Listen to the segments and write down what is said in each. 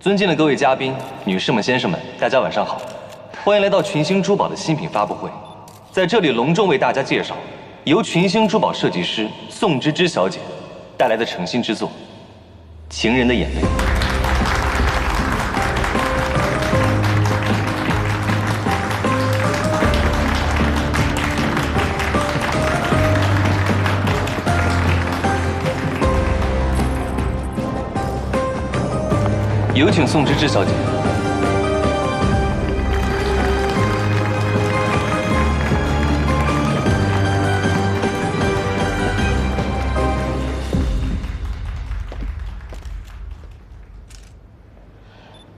尊敬的各位嘉宾、女士们、先生们，大家晚上好，欢迎来到群星珠宝的新品发布会。在这里隆重为大家介绍由群星珠宝设计师宋芝芝小姐带来的诚心之作《情人的眼泪》。有请宋芝芝小姐。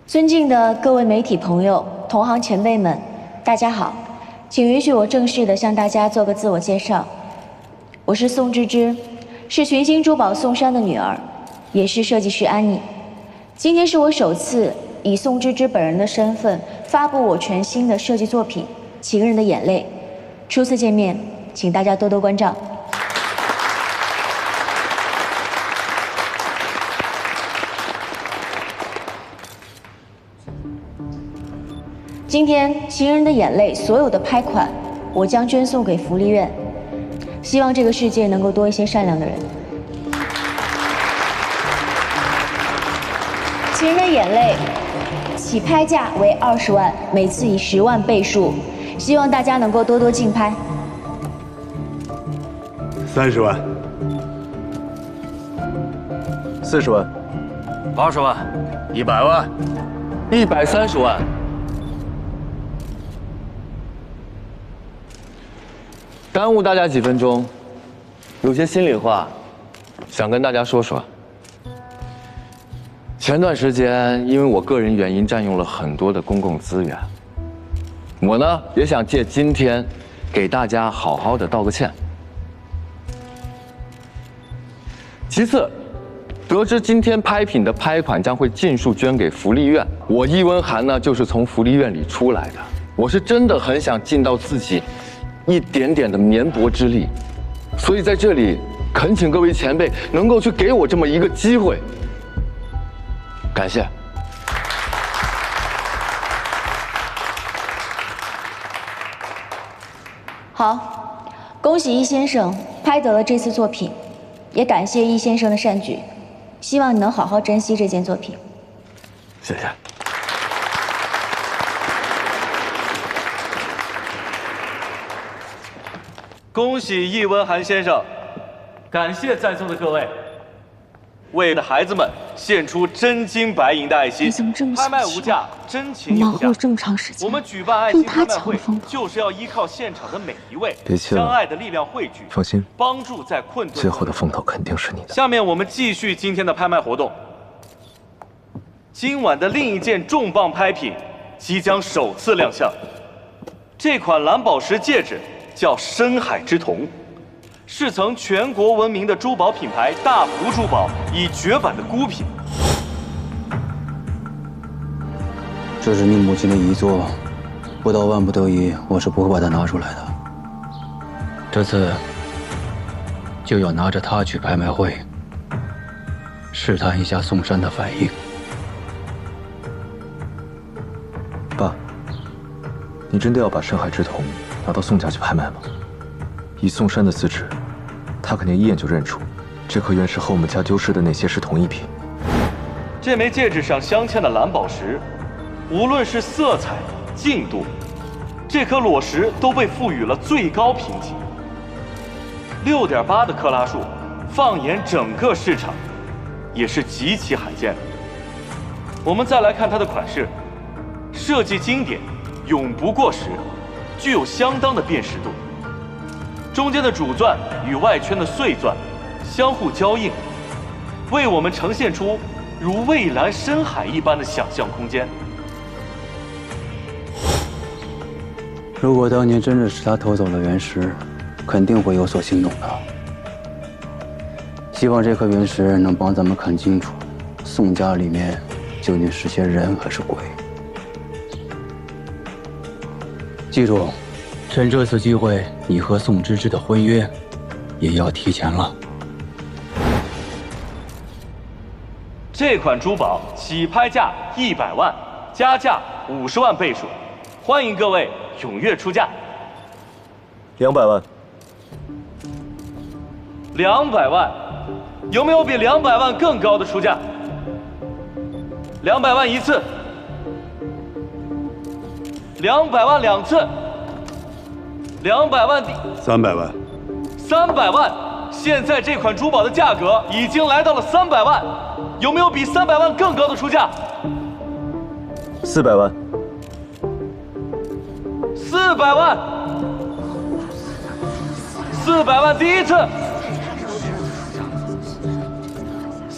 尊敬的各位媒体朋友、同行前辈们，大家好，请允许我正式的向大家做个自我介绍。我是宋芝芝，是群星珠宝宋珊的女儿，也是设计师安妮。今天是我首次以宋芝芝本人的身份发布我全新的设计作品《情人的眼泪》。初次见面，请大家多多关照。今天《情人的眼泪》所有的拍款，我将捐送给福利院，希望这个世界能够多一些善良的人。《情人的眼泪》起拍价为20万，每次以10万倍数，希望大家能够多多竞拍。30万，40万，80万，100万，130万。耽误大家几分钟，有些心里话想跟大家说说。前段时间，因为我个人原因占用了很多的公共资源，我呢也想借今天给大家好好的道个歉。其次，得知今天拍品的拍款将会尽数捐给福利院，我易文涵呢就是从福利院里出来的，我是真的很想尽到自己一点点的绵薄之力，所以在这里恳请各位前辈能够去给我这么一个机会。感谢。好，恭喜易先生拍得了这次作品，也感谢易先生的善举，希望你能好好珍惜这件作品。谢谢。恭喜易文涵先生，感谢在座的各位。为的孩子们献出真金白银的爱心，拍卖无价，真情有价。这么长时间，我们举办爱心拍卖会，就是要依靠现场的每一位相爱的力量汇聚，放心，帮助在困顿。最后的风头肯定是你的。下面我们继续今天的拍卖活动。今晚的另一件重磅拍品即将首次亮相，这款蓝宝石戒指叫深海之瞳。是曾全国闻名的珠宝品牌大福珠宝已绝版的孤品。这是你母亲的遗作，不到万不得已，我是不会把它拿出来的。这次就要拿着它去拍卖会，试探一下宋珊的反应。爸，你真的要把深海之瞳拿到宋家去拍卖吗？以宋珊的资质，他肯定一眼就认出，这颗原石和我们家丢失的那些是同一品。这枚戒指上镶嵌的蓝宝石，无论是色彩、净度，这颗裸石都被赋予了最高评级，6.8的克拉数，放眼整个市场，也是极其罕见的。我们再来看它的款式，设计经典，永不过时，具有相当的辨识度。中间的主钻与外圈的碎钻相互交映，为我们呈现出如蔚蓝深海一般的想象空间。如果当年真的是他偷走了原石，肯定会有所行动的。希望这颗原石能帮咱们看清楚，宋家里面究竟是些人还是鬼。记住，趁这次机会，你和宋芝芝的婚约也要提前了。这款珠宝起拍价100万，加价50万倍数，欢迎各位踊跃出价。200万。200万，有没有比200万更高的出价？200万一次，200万2次，200万300万。300万。现在这款珠宝的价格已经来到了300万，有没有比300万更高的出价？400万。400万。400万第一次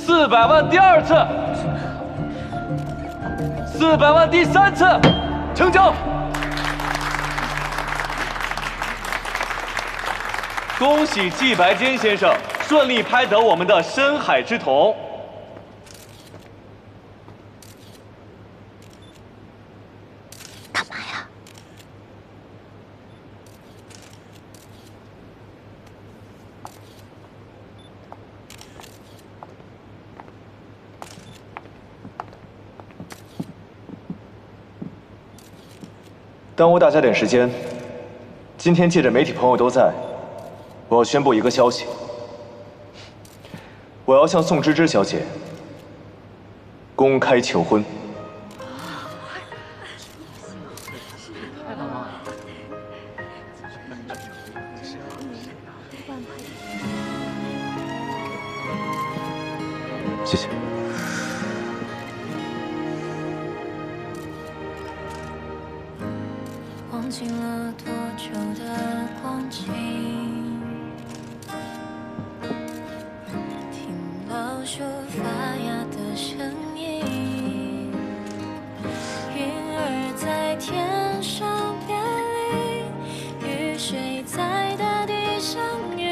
，400万第二次，400万第三次，成交。恭喜季白坚先生顺利拍得我们的深海之瞳。干嘛呀？耽误大家点时间，今天借着媒体朋友都在，我要宣布一个消息。我要向宋芝芝小姐公开求婚。谢谢。忘记了多久的光景，听老树发芽的声音，云儿在天上变离，雨水在大地相遇，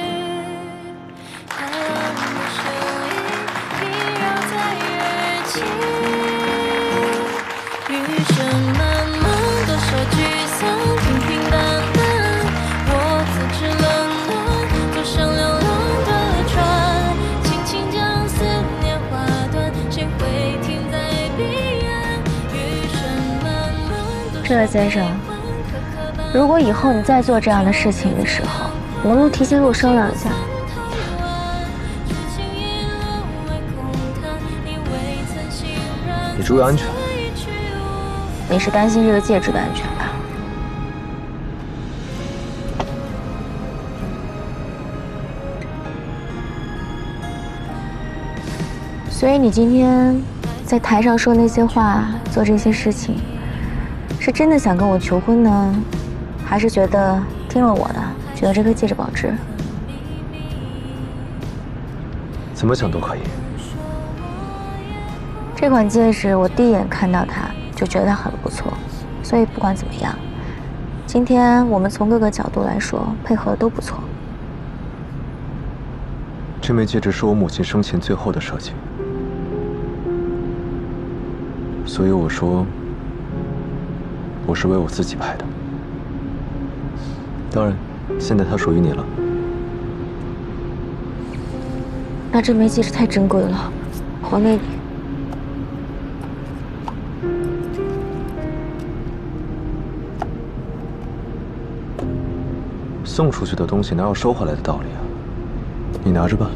海浪的声音萦绕在耳际，余生漫漫多少聚散。平平淡淡，我自知冷暖，坐上流浪的船，轻轻将思念划断，谁会停在彼岸？余生漫漫。这位先生，如果以后你再做这样的事情的时候，能不能提前跟我商量一下？你注意安全。你是担心这个戒指的安全吧？所以你今天在台上说那些话，做这些事情，是真的想跟我求婚呢，还是觉得听了我的，觉得这颗戒指保值？怎么想都可以。这款戒指我第一眼看到它就觉得它很不错，所以不管怎么样，今天我们从各个角度来说配合的都不错。这枚戒指是我母亲生前最后的设计，所以我说我是为我自己拍的。当然，现在它属于你了。那这枚戒指太珍贵了，还给你。送出去的东西哪有收回来的道理啊？你拿着吧。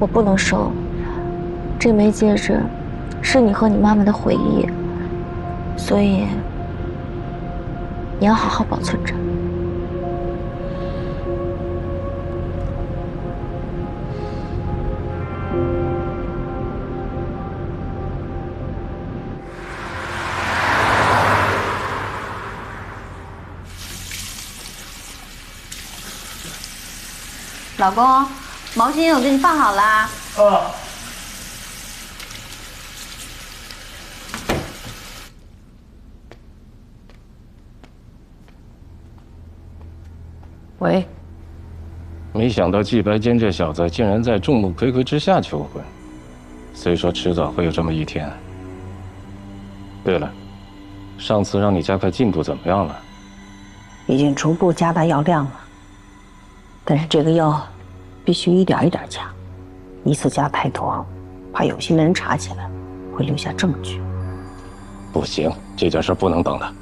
我不能收，这枚戒指是你和你妈妈的回忆，所以你要好好保存着。老公，毛巾我给你放好啦。喂，没想到季白坚这小子竟然在众目睽睽之下求婚，虽说迟早会有这么一天。对了，上次让你加快进度怎么样了？已经逐步加大药量了。但是这个药必须一点一点加，一次加太多，怕有心人查起来，会留下证据。不行，这件事不能等了。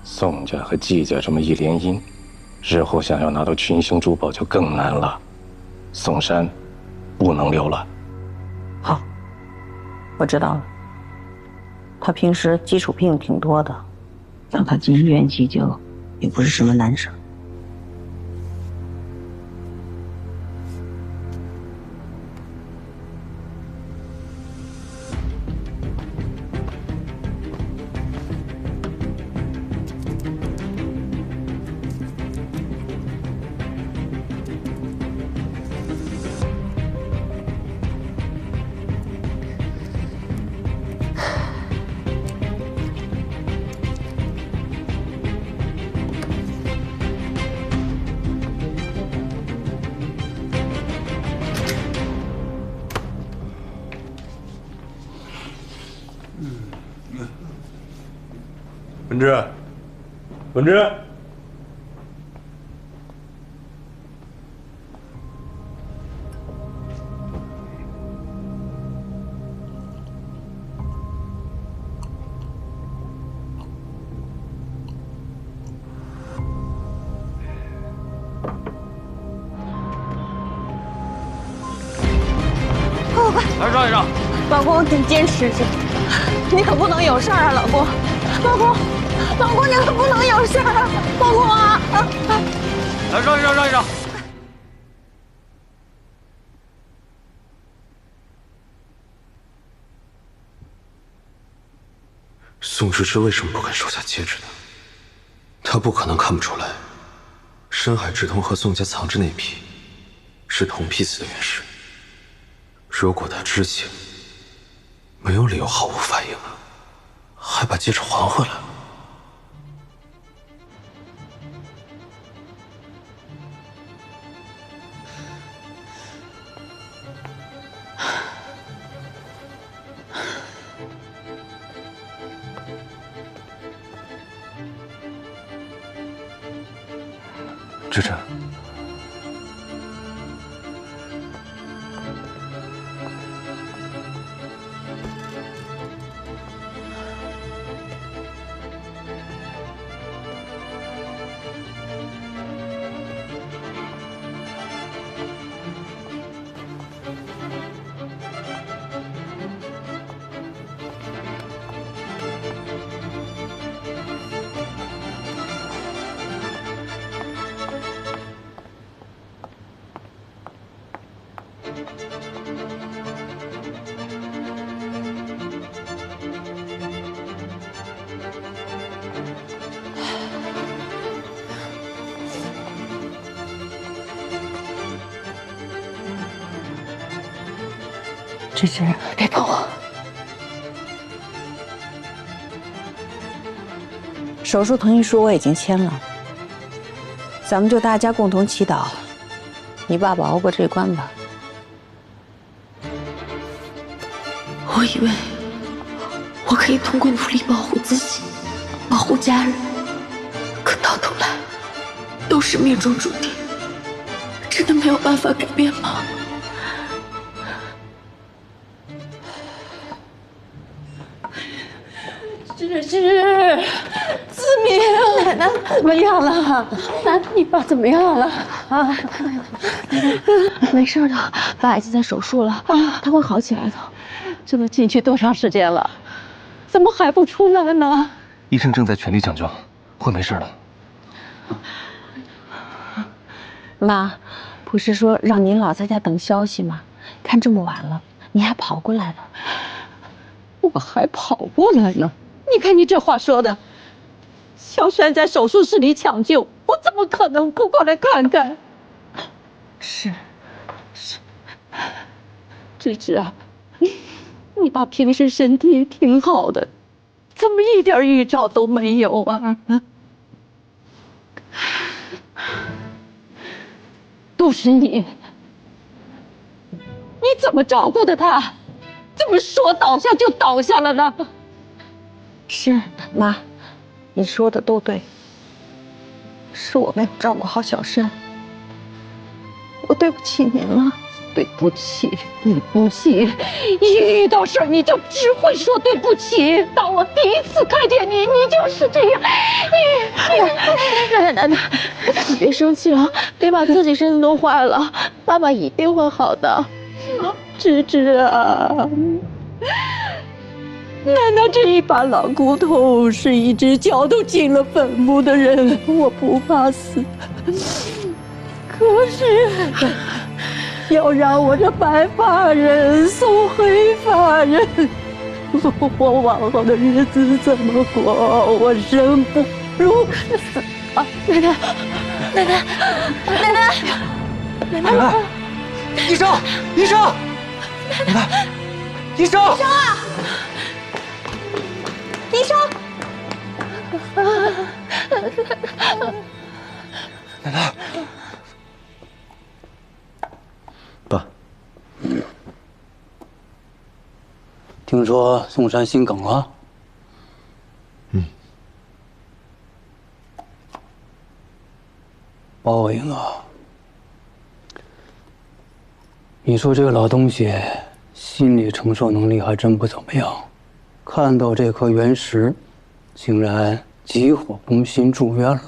宋家和季家这么一联姻，日后想要拿到群星珠宝就更难了。宋山不能留了。好，我知道了。他平时基础病挺多的，让他进医院急救也不是什么难事。文芝，文芝，来让一让。老公，你坚持着，你可不能有事儿啊，老公。老公，老公，你可不能有事儿啊，老公啊！来让一让，让一让。宋芝芝为什么不肯收下戒指呢？她不可能看不出来，深海之瞳和宋家藏着那批是同批次的原石。如果她知情，没有理由毫无反应啊，还把戒指还回来。芝芝，芝芝，别碰我。手术同意书我已经签了，咱们就大家共同祈祷，你爸爸熬过这关吧。我以为我可以通过努力保护自己，保护家人，可到头来都是命中注定，真的没有办法改变吗？芝芝，子明，奶奶怎么样了？你爸怎么样了？啊，没事的，爸已经在手术了，他会好起来的。这都进去多长时间了，怎么还不出来呢？医生正在全力抢救，会没事的。妈，不是说让您老在家等消息吗？看这么晚了，你还跑过来了？我还跑过来呢？你看你这话说的，小山在手术室里抢救，我怎么可能不过来看看？是，芝芝啊，你爸平时身体挺好的，怎么一点预兆都没有啊？都是你怎么照顾的他？怎么说倒下就倒下了呢？是妈，你说的都对，是我没有照顾好小山。对不起您了，对不起，对不起！一遇到事儿你就只会说对不起。当我第一次看见你，你就是这样。奶奶，你别生气了，别把自己身子弄坏了。爸爸一定会好的。芝芝啊，奶奶这一把老骨头是一只脚都进了坟墓的人，我不怕死。可是，要让我这白发人送黑发人，我往后的日子怎么过？我生不如死啊！奶奶，奶奶，奶奶，奶奶，医生，医生，奶奶，医生，医生啊！医生，奶奶。爸，听说宋山心梗了。报应啊！你说这个老东西心理承受能力还真不怎么样，看到这颗原石，竟然急火攻心住院了。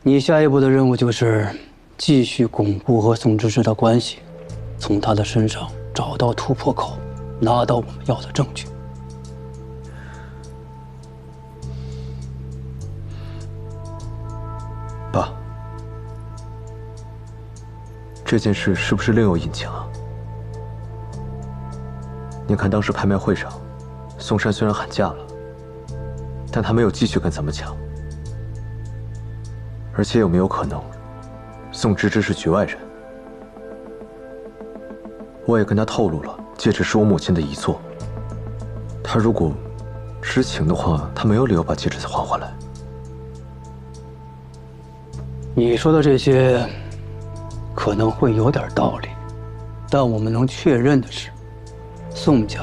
你下一步的任务就是继续巩固和宋芝芝的关系，从他的身上找到突破口，拿到我们要的证据。爸，这件事是不是另有隐情啊？您看，当时拍卖会上，宋山虽然喊价了，但他没有继续跟咱们抢。而且有没有可能，宋芝芝是局外人？我也跟他透露了，戒指是我母亲的遗作。他如果知情的话，他没有理由把戒指再还回来。你说的这些可能会有点道理，但我们能确认的是，宋家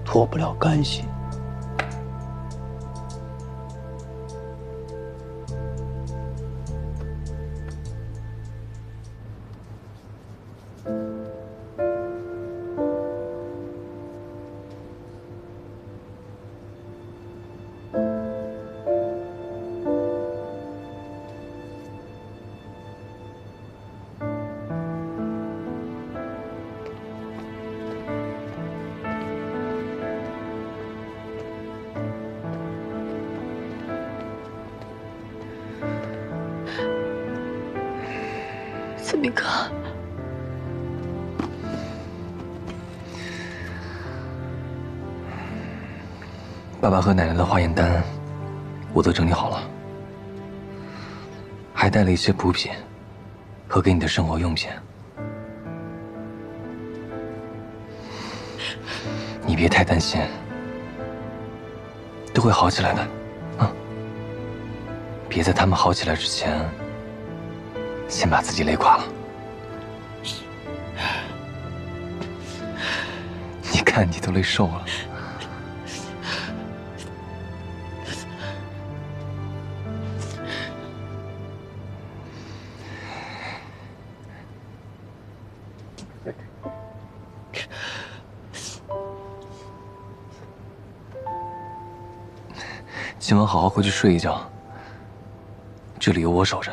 脱不了干系。子明哥，爸爸和奶奶的化验单，我都整理好了，还带了一些补品和给你的生活用品。你别太担心，都会好起来的，啊！别在他们好起来之前，先把自己累垮了。你看，你都累瘦了。今晚好好回去睡一觉，这里有我守着。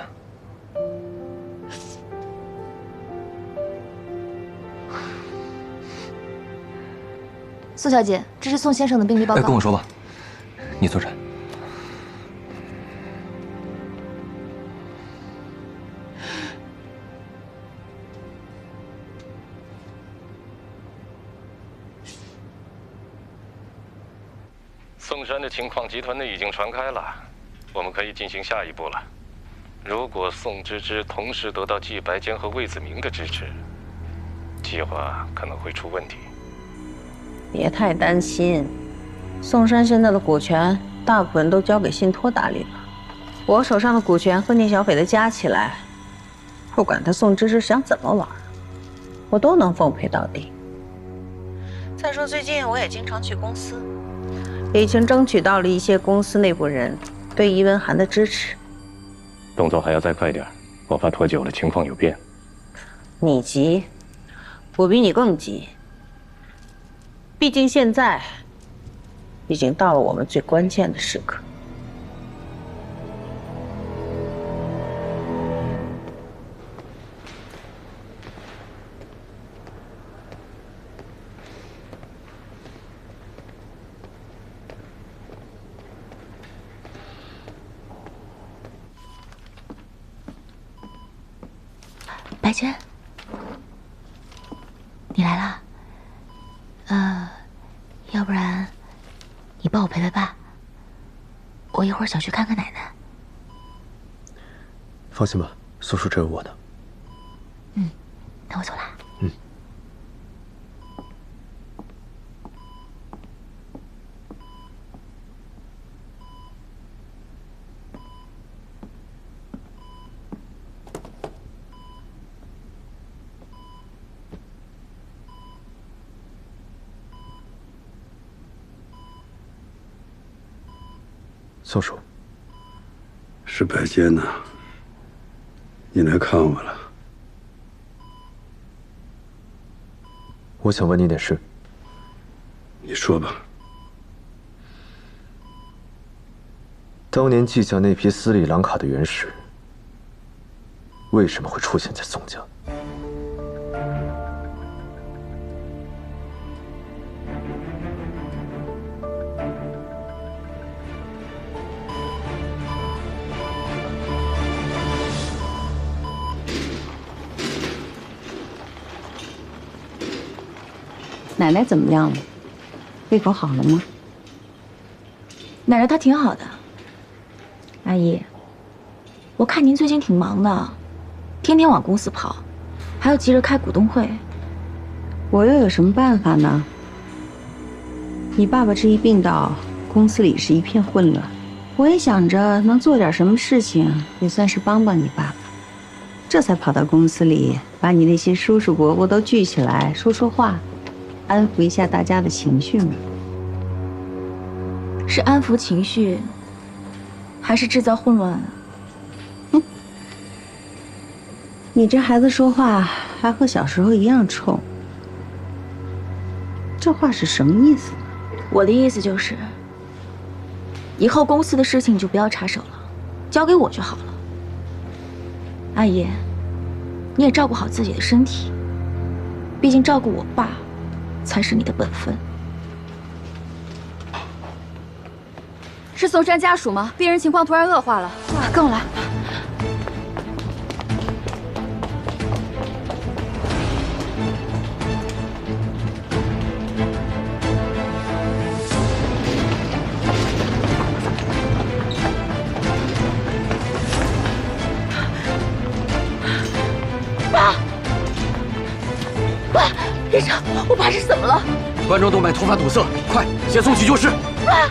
宋小姐，这是宋先生的病历报告。跟我说吧，你坐着。宋山的情况集团内已经传开了，我们可以进行下一步了。如果宋芝芝同时得到季白坚和魏子明的支持，计划可能会出问题。别太担心，宋山现在的股权大部分都交给信托打理了。我手上的股权和聂小斐的加起来，不管他宋芝芝想怎么玩，我都能奉陪到底。再说最近我也经常去公司，已经争取到了一些公司内部人对易文涵的支持。动作还要再快点。我怕拖久了情况有变。你急，我比你更急。毕竟现在已经到了我们最关键的时刻。白珍，你来了。要不然你帮我陪陪爸，我一会儿想去看看奶奶。放心吧，苏叔这有我呢。那我走了。宋叔，是白坚呐，你来看我了。我想问你点事。你说吧。当年记下那批斯里兰卡的原石，为什么会出现在宋家？奶奶怎么样了？胃口好了吗？奶奶她挺好的。阿姨，我看您最近挺忙的，天天往公司跑，还要急着开股东会。我又有什么办法呢？你爸爸这一病倒，公司里是一片混乱。我也想着能做点什么事情，也算是帮帮你爸爸，这才跑到公司里，把你那些叔叔伯伯都聚起来说说话。安抚一下大家的情绪嘛。是安抚情绪，还是制造混乱啊？你这孩子说话还和小时候一样冲，这话是什么意思？我的意思就是，以后公司的事情你就不要插手了，交给我就好了。阿姨，你也照顾好自己的身体，毕竟照顾我爸才是你的本分。是宋山家属吗？病人情况突然恶化了，跟我来。爸，爸，医生，我爸是怎么了？冠状动脉突发堵塞，快，先送去救室。爸。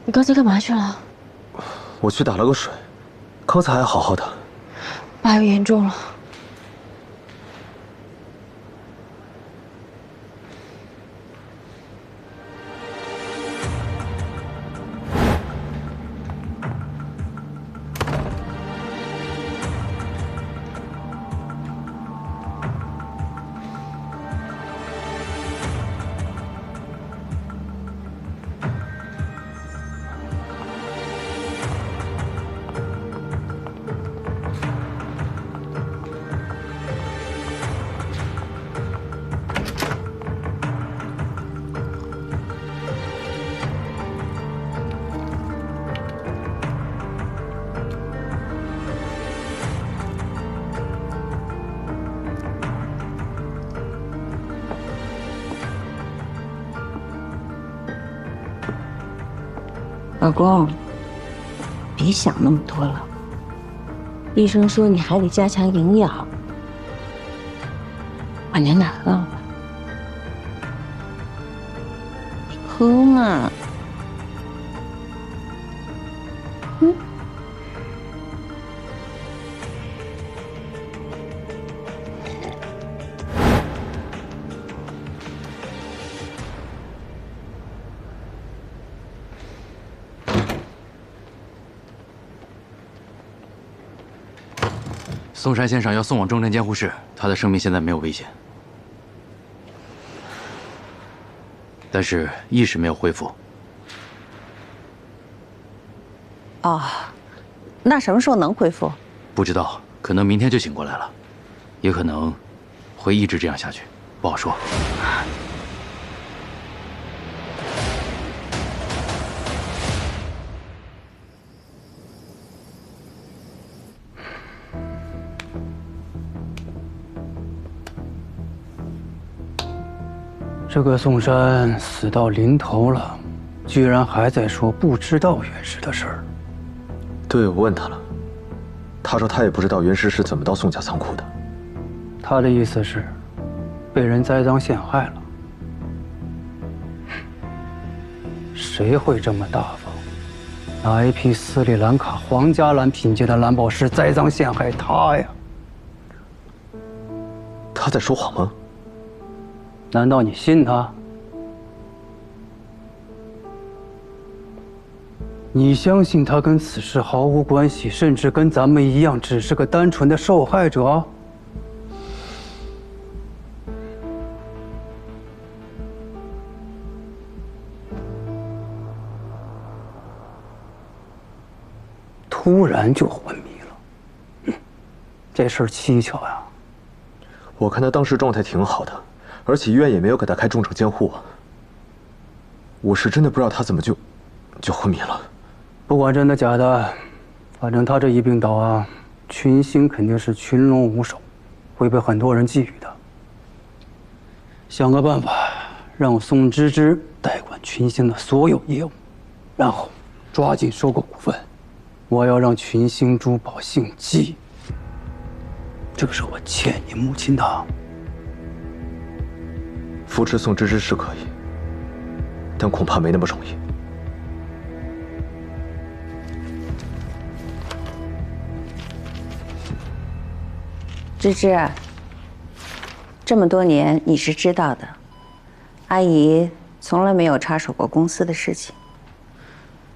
你刚才干嘛去了？我去打了个水，刚才还好好的。爸又严重了。老公，别想那么多了。医生说你还得加强营养，把牛奶喝了。你喝嘛。嵩山先生要送往重症监护室，他的生命现在没有危险，但是意识没有恢复。哦，那什么时候能恢复？不知道，可能明天就醒过来了，也可能会一直这样下去，不好说。这个宋山死到临头了，居然还在说不知道袁氏的事儿。对，我问他了，他说他也不知道袁氏是怎么到宋家仓库的。他的意思是，被人栽赃陷害了。谁会这么大方，拿一批斯里兰卡皇家蓝品阶的蓝宝石栽赃陷害他呀？他在说谎吗？难道你信他？你相信他跟此事毫无关系，甚至跟咱们一样，只是个单纯的受害者？突然就昏迷了，这事儿蹊跷呀！我看他当时状态挺好的，而且医院也没有给他开重症监护。我是真的不知道他怎么就昏迷了。不管真的假的，反正他这一病倒啊，群星肯定是群龙无首，会被很多人觊觎的。想个办法，让宋芝芝代管群星的所有业务，然后抓紧收购股份。我要让群星珠宝姓季，这是我欠你母亲的。扶持宋芝芝是可以，但恐怕没那么容易。芝芝，这么多年你是知道的，阿姨从来没有插手过公司的事情。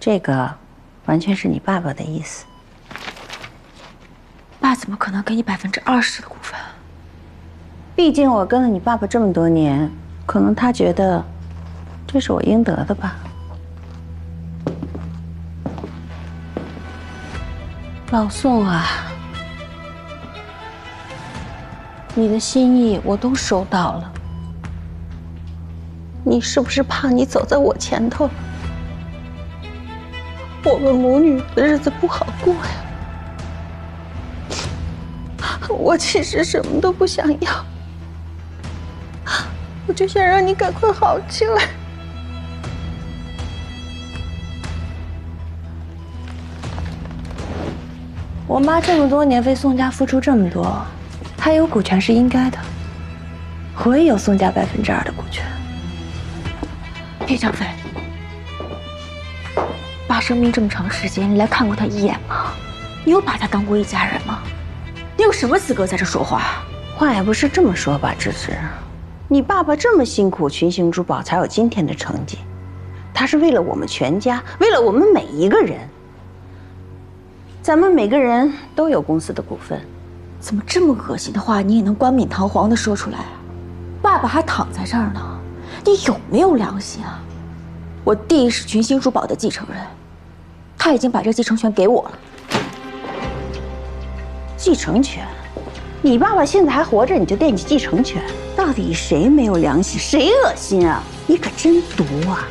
这个完全是你爸爸的意思。爸怎么可能给你20%的股份？毕竟我跟了你爸爸这么多年，可能他觉得这是我应得的吧。老宋啊，你的心意我都收到了。你是不是怕你走在我前头了？我们母女的日子不好过呀。我其实什么都不想要，我就想让你赶快好起来。我妈这么多年为宋家付出这么多，她有股权是应该的。我也有宋家2%的股权。叶张飞，爸生病这么长时间，你来看过他一眼吗？你有把他当过一家人吗？你有什么资格在这说话？话也不是这么说吧，芝芝。你爸爸这么辛苦，群星珠宝才有今天的成绩。他是为了我们全家，为了我们每一个人。咱们每个人都有公司的股份。怎么这么恶心的话你也能冠冕堂皇的说出来啊？爸爸还躺在这儿呢，你有没有良心啊？我弟是群星珠宝的继承人，他已经把这继承权给我了。继承权？你爸爸现在还活着，你就惦记继承权？到底谁没有良心，谁恶心啊？你可真毒啊！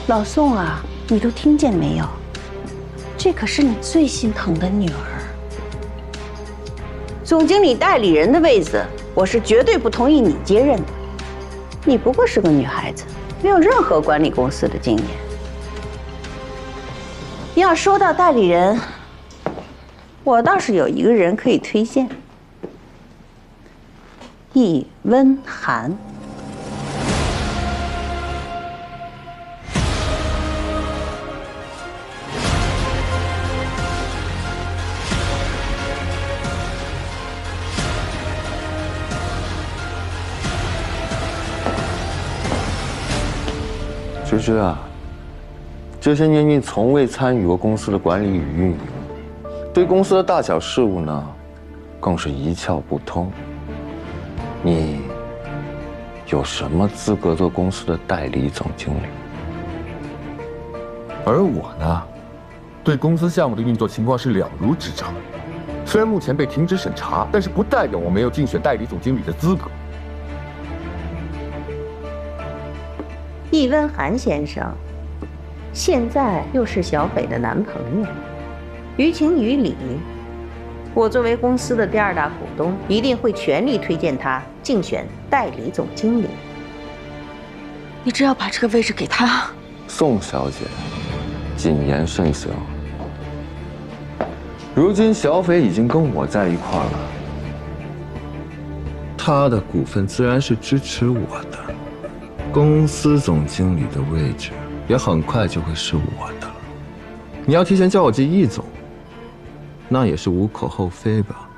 老宋啊，你都听见没有？这可是你最心疼的女儿。总经理代理人的位子，我是绝对不同意你接任的。你不过是个女孩子，没有任何管理公司的经验。要说到代理人，我倒是有一个人可以推荐，易温寒。芝芝啊，这些年你从未参与过公司的管理与运营，对公司的大小事务呢，更是一窍不通。你有什么资格做公司的代理总经理？而我呢，对公司项目的运作情况是了如指掌。虽然目前被停止审查，但是不代表我没有竞选代理总经理的资格。易温寒先生，现在又是小北的男朋友，于情于理，我作为公司的第2大股东，一定会全力推荐他竞选代理总经理。你只要把这个位置给他。宋小姐，谨言慎行。如今小斐已经跟我在一块儿了，他的股份自然是支持我的，公司总经理的位置也很快就会是我的了。你要提前叫我进易总，那也是无可厚非吧。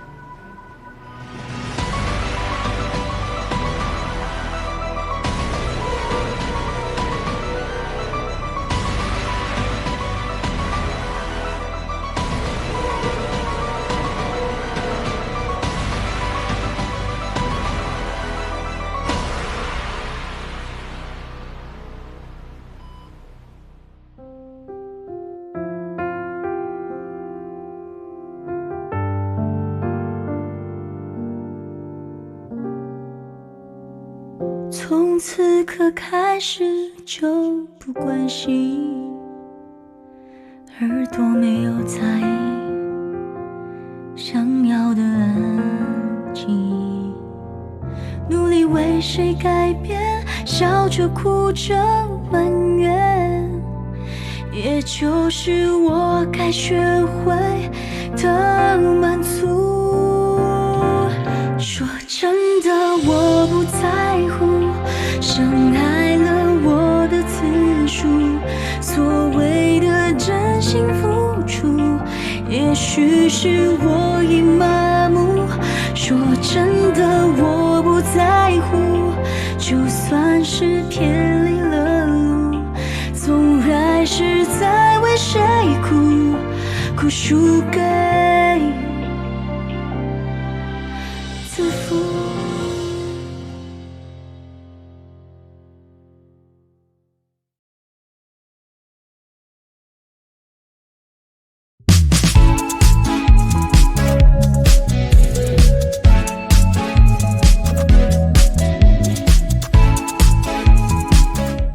从此刻开始就不关心，耳朵没有在意，想要的安静，努力为谁改变，笑着哭着埋怨，也就是我该学会的满足。说真的，我不在乎伤害了我的次数，所谓的真心付出，也许是我已麻木。说真的，我不在乎，就算是偏离了路，总还是在为谁哭，哭输给